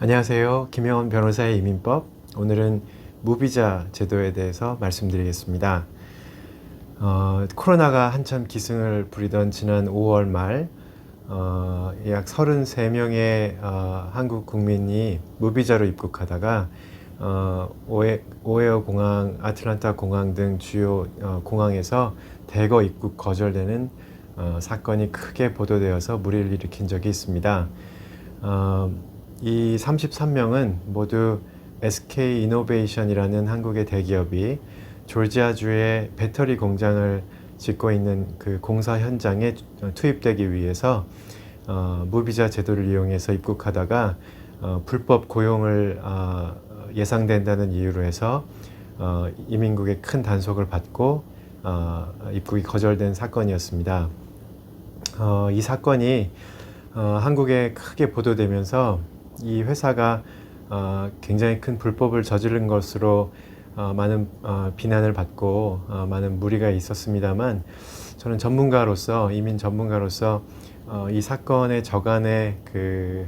안녕하세요. 김영원 변호사의 이민법. 오늘은 무비자 제도에 대해서 말씀드리겠습니다. 코로나가 한참 기승을 부리던 지난 5월 말 약 33명의 한국 국민이 무비자로 입국하다가 오헤어 공항, 아틀란타 공항 등 주요 공항에서 대거 입국 거절되는 사건이 크게 보도되어서 물의를 일으킨 적이 있습니다. 이 33명은 모두 SK 이노베이션이라는 한국의 대기업이 조지아주의 배터리 공장을 짓고 있는 그 공사 현장에 투입되기 위해서 무비자 제도를 이용해서 입국하다가 불법 고용을 예상된다는 이유로 해서 이민국의 큰 단속을 받고 입국이 거절된 사건이었습니다. 이 사건이 한국에 크게 보도되면서 이 회사가 굉장히 큰 불법을 저지른 것으로 많은 비난을 받고 많은 무리가 있었습니다만, 저는 전문가로서, 이민 전문가로서 이 사건의 저간의 그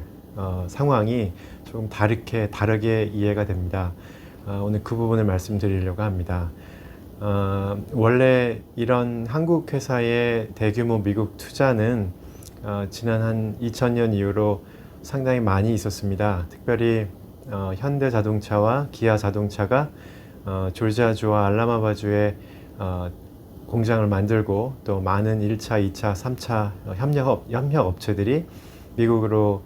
상황이 조금 다르게 이해가 됩니다. 오늘 그 부분을 말씀드리려고 합니다. 원래 이런 한국 회사의 대규모 미국 투자는 지난 한 2000년 이후로 상당히 많이 있었습니다. 특별히 현대자동차와 기아자동차가 조지아주와 알라바마주에 공장을 만들고 또 많은 1차, 2차, 3차 협력 업체들이 미국으로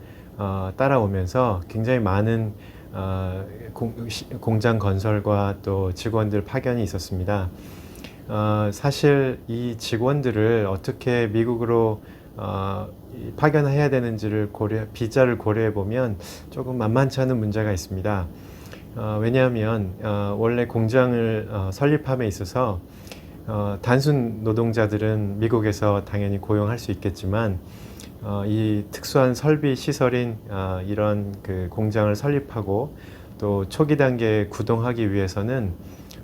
따라오면서 굉장히 많은 공장 건설과 또 직원들 파견이 있었습니다. 사실 이 직원들을 어떻게 미국으로 파견해야 되는지를 비자를 고려해 보면 조금 만만치 않은 문제가 있습니다. 왜냐하면 원래 공장을 설립함에 있어서 단순 노동자들은 미국에서 당연히 고용할 수 있겠지만 이 특수한 설비 시설인 이런 그 공장을 설립하고 또 초기 단계에 구동하기 위해서는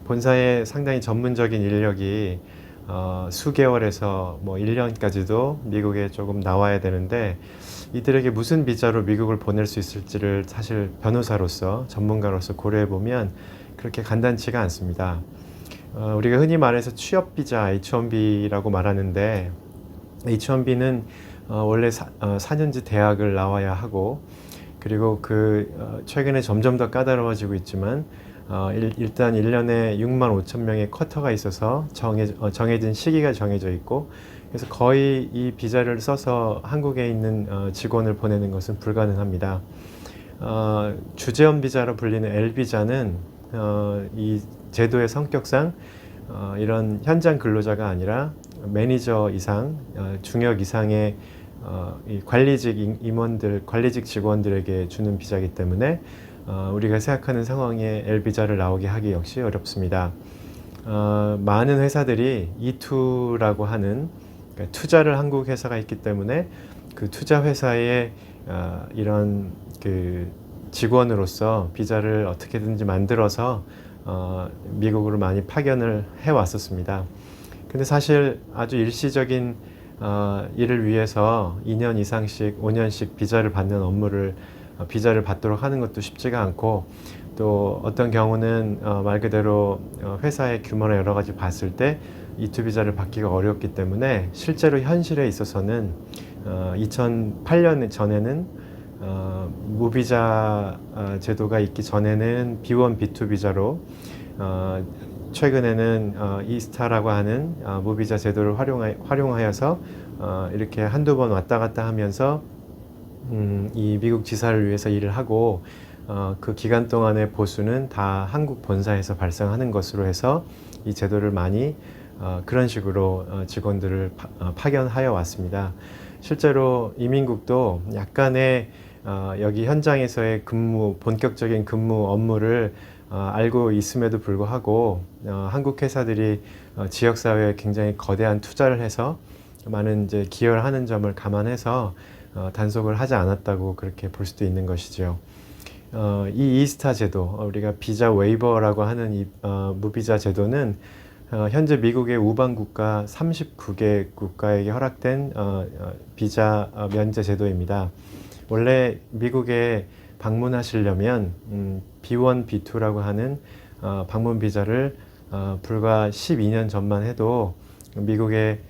본사에 상당히 전문적인 인력이 수개월에서 뭐 1년까지도 미국에 조금 나와야 되는데, 이들에게 무슨 비자로 미국을 보낼 수 있을지를 사실 변호사로서, 전문가로서 고려해 보면 그렇게 간단치가 않습니다. 우리가 흔히 말해서 취업 비자 H-1B라고 말하는데, H-1B는 원래 4년제 대학을 나와야 하고, 그리고 최근에 점점 더 까다로워지고 있지만 일단 1년에 6만 5천 명의 쿼터가 있어서 정해진 시기가 정해져 있고, 그래서 거의 이 비자를 써서 한국에 있는 직원을 보내는 것은 불가능합니다. 주재원 비자로 불리는 L비자는 이 제도의 성격상 이런 현장 근로자가 아니라 매니저 이상, 중역 이상의 이 관리직 임원들, 관리직 직원들에게 주는 비자이기 때문에 우리가 생각하는 상황에 L비자를 나오게 하기 역시 어렵습니다. 많은 회사들이 E2라고 하는, 그러니까 투자를 한국 회사가 있기 때문에 그 투자 회사의 이런 그 직원으로서 비자를 어떻게든지 만들어서 미국으로 많이 파견을 해 왔었습니다. 근데 사실 아주 일시적인 일을 위해서 2년 이상씩 5년씩 비자를 받도록 하는 것도 쉽지가 않고, 또 어떤 경우는 말 그대로 회사의 규모나 여러 가지 봤을 때 E2 비자를 받기가 어렵기 때문에, 실제로 현실에 있어서는 2008년 전에는 무비자 제도가 있기 전에는 B1, B2 비자로, 최근에는 이스타라고 하는 무비자 제도를 활용하여서 이렇게 한두 번 왔다 갔다 하면서 이 미국 지사를 위해서 일을 하고, 그 기간 동안의 보수는 다 한국 본사에서 발생하는 것으로 해서 이 제도를 많이 그런 식으로 직원들을 파견하여 왔습니다. 실제로 이민국도 약간의 여기 현장에서의 본격적인 근무 업무를 알고 있음에도 불구하고 한국 회사들이 지역사회에 굉장히 거대한 투자를 해서 많은 이제 기여를 하는 점을 감안해서 단속을 하지 않았다고 그렇게 볼 수도 있는 것이죠. 이 이스타 제도, 우리가 비자 웨이버라고 하는 이 무비자 제도는 현재 미국의 우방 국가 39개 국가에게 허락된 비자 면제 제도입니다. 원래 미국의 방문하시려면 B1, B2라고 하는 방문 비자를 불과 12년 전만 해도 미국에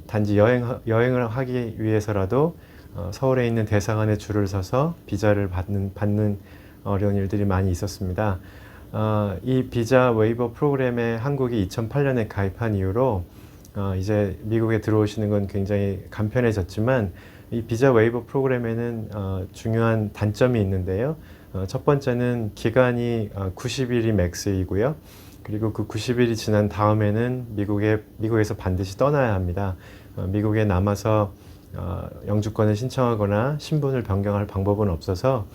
단지 여행을 하기 위해서라도 서울에 있는 대사관에 줄을 서서 비자를 받는 어려운 일들이 많이 있었습니다. 이 비자 웨이버 프로그램에 한국이 2008년에 가입한 이후로 이제 미국에 들어오시는 건 굉장히 간편해졌지만 이 비자 웨이버 프로그램에는 중요한 단점이 있는데요. 첫 번째는 기간이 90일이 맥스이고요. 그리고 그 90일이 지난 다음에는 미국에서 반드시 떠나야 합니다. 미국에 남아서 영주권을 신청하거나 신분을 변경할 방법은 없어서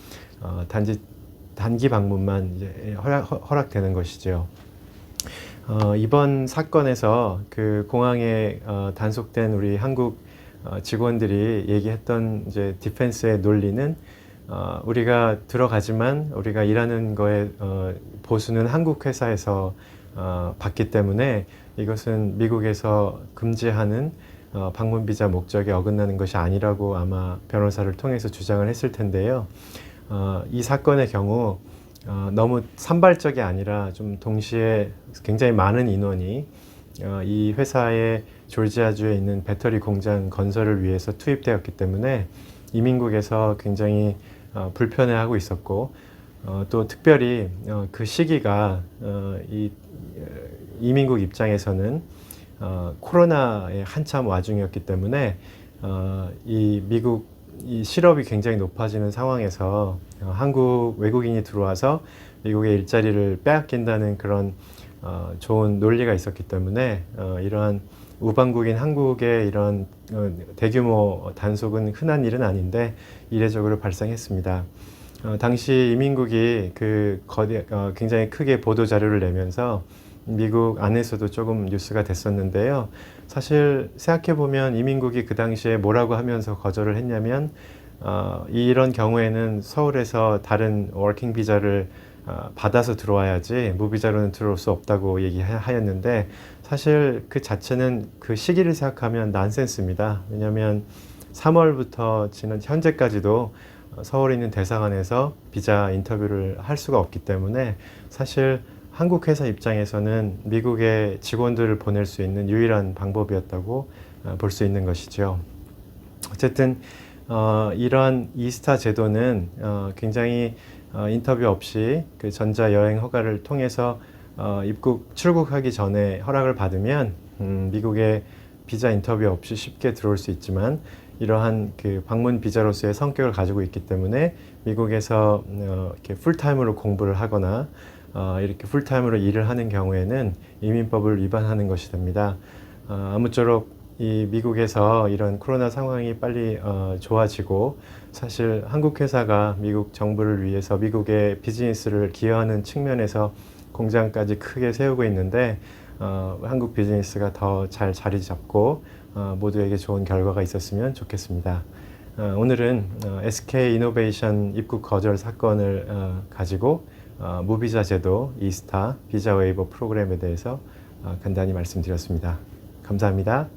단기 방문만 이제 허락되는 것이죠. 이번 사건에서 그 공항에 단속된 우리 한국 직원들이 얘기했던 이제 디펜스의 논리는 우리가 들어가지만 우리가 일하는 거에 보수는 한국 회사에서 받기 때문에 이것은 미국에서 금지하는 방문 비자 목적에 어긋나는 것이 아니라고 아마 변호사를 통해서 주장을 했을 텐데요. 이 사건의 경우 너무 산발적이 아니라 좀 동시에 굉장히 많은 인원이 이 회사의 조지아주에 있는 배터리 공장 건설을 위해서 투입되었기 때문에 이민국에서 굉장히 불편해하고 있었고 또 특별히 그 시기가 이민국 입장에서는 코로나의 한참 와중이었기 때문에 이 실업이 굉장히 높아지는 상황에서 한국 외국인이 들어와서 미국의 일자리를 빼앗긴다는 그런 좋은 논리가 있었기 때문에 이러한 우방국인 한국의 이런 대규모 단속은 흔한 일은 아닌데 이례적으로 발생했습니다. 당시 이민국이 굉장히 크게 보도 자료를 내면서 미국 안에서도 조금 뉴스가 됐었는데요. 사실 생각해보면 이민국이 그 당시에 뭐라고 하면서 거절을 했냐면 이런 경우에는 서울에서 다른 워킹 비자를 받아서 들어와야지 무비자로는 들어올 수 없다고 얘기하였는데 사실 그 자체는 그 시기를 생각하면 난센스입니다. 왜냐하면 3월부터 지난 현재까지도 서울에 있는 대사관에서 비자 인터뷰를 할 수가 없기 때문에 사실 한국 회사 입장에서는 미국의 직원들을 보낼 수 있는 유일한 방법이었다고 볼 수 있는 것이죠. 어쨌든 이러한 이스타 제도는 굉장히 인터뷰 없이 그 전자여행 허가를 통해서 출국하기 전에 허락을 받으면 미국에 비자 인터뷰 없이 쉽게 들어올 수 있지만 이러한 그 방문 비자로서의 성격을 가지고 있기 때문에 미국에서 이렇게 풀타임으로 공부를 하거나 이렇게 풀타임으로 일을 하는 경우에는 이민법을 위반하는 것이 됩니다. 아무쪼록 이 미국에서 이런 코로나 상황이 빨리 좋아지고 사실 한국 회사가 미국 정부를 위해서 미국의 비즈니스를 기여하는 측면에서 공장까지 크게 세우고 있는데 한국 비즈니스가 더 잘 자리 잡고 모두에게 좋은 결과가 있었으면 좋겠습니다. 오늘은 SK 이노베이션 입국 거절 사건을 가지고 무비자 제도, 이스타, 비자 웨이버 프로그램에 대해서 간단히 말씀드렸습니다. 감사합니다.